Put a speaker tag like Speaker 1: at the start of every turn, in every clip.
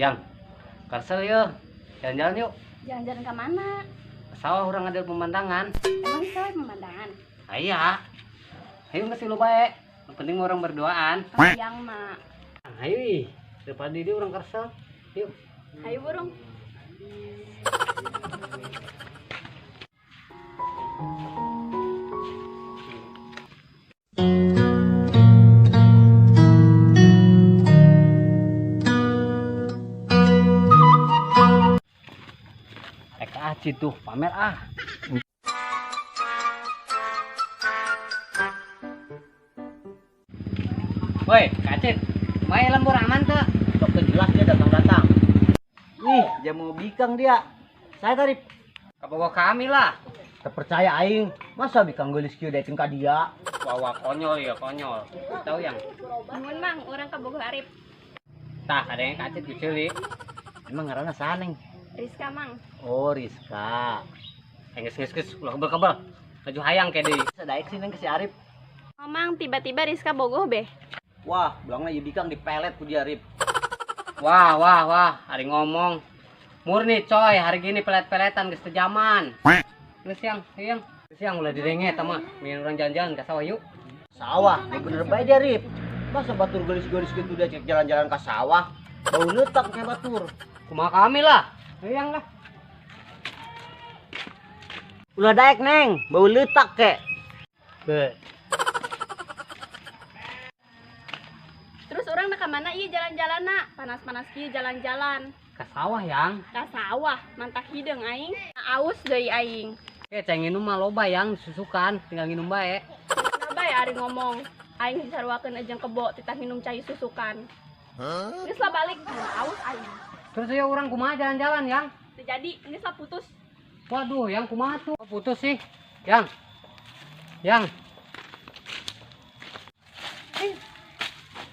Speaker 1: Yang, karsel yuk, jalan-jalan yuk.
Speaker 2: Jalan-jalan ke mana?
Speaker 1: Sawah orang ada pemandangan.
Speaker 2: Emang sawah pemandangan?
Speaker 1: Iya. Ayo ngasih lo baik. Yang penting orang berduaan.
Speaker 2: Yang mak.
Speaker 1: Ayo ih, daripada dia orang karsel. Yuk.
Speaker 2: Ayo burung.
Speaker 1: Aci tuh pamer ah. Woi, Kacit, main lembur aman tuh.
Speaker 3: Dokter jelas dia datang-datang. Nih, dia mau bikang dia. Saya tarif.
Speaker 1: Kabawa kami lah.
Speaker 3: Terpercaya aing. Masa bikang gelis kieu dateng ka dia?
Speaker 1: Wah konyol ya konyol. Tahu yang?
Speaker 2: Bangun mang, orang ke Bogor Arif.
Speaker 1: Tah, ada yang Kacit kecil.
Speaker 3: Emang ngaranna saneng.
Speaker 2: Rizka mang.
Speaker 3: Oh, Rizka.
Speaker 1: Nges ulah kebal. Maju hayang kayak deui.
Speaker 3: Sadaek sih neng ke si Arif.
Speaker 2: Mamang tiba-tiba Rizka bogoh beh.
Speaker 3: Wah, bilangnya ieu bikang dipelet ku dia Arif.
Speaker 1: Wah, hari ngomong. Murni coy, hari gini pelet-peletan geus teu zaman. Geus siang ulah direnget mah. Mending orang jalan-jalan ke sawah yuk.
Speaker 3: Sawah, ya bener bae dia Arif. Masa batur gelis-gelis gitu dia cek jalan-jalan ke sawah. Bau letak kayak batur.
Speaker 1: Kumaha kami lah. Hayang lah.
Speaker 3: Ulah daek neng, bau letak kek. Be.
Speaker 2: Terus orang nak ke mana iya jalan-jalan nak? Panas-panas kieu jalan-jalan.
Speaker 1: Ke sawah yang.
Speaker 2: Ka sawah, mantak hideung aing. Aus deui aing.
Speaker 1: Cai nginum mah loba yang susukan, tinggal nginum bae.
Speaker 2: Nah bae ari ngomong. Aing disarwakeun ejeng kebo titah minum cai susukan. Geus lah balik, aus aing.
Speaker 1: Terus ya orang kumaha jalan-jalan yang.
Speaker 2: Teu jadi, geus lah putus.
Speaker 1: Waduh, yang kumaha tuh? Oh, putus sih. Yang.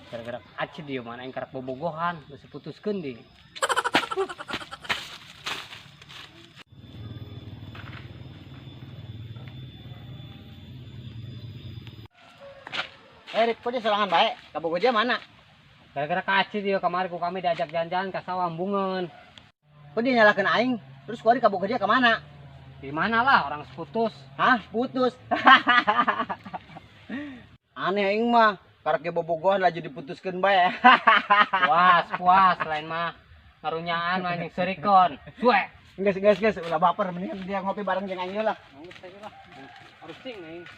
Speaker 1: Gara-gara acid dia mana yang karep bobogohan, geus putuskeun di.
Speaker 3: Rif, kok dia serangan baik? Kabogoh dia mana?
Speaker 1: Gara-gara kacid dia kemarin ku kami diajak jalan-jalan ke sawah Ambungan.
Speaker 3: Kok dia nyalakan aing? Terus kuari kabogoh dia kemana?
Speaker 1: Di mana lah orang seputus.
Speaker 3: Hah? Putus? Aneh aing mah. Karek ge bobogohan lah jadi putuskeun bae.
Speaker 1: Puas lain mah ngarunyaan mah yang serikon. Suwe.
Speaker 3: Geus, ulah baper mendingan dia ngopi bareng jeung aing lah.
Speaker 1: Harus ting nih.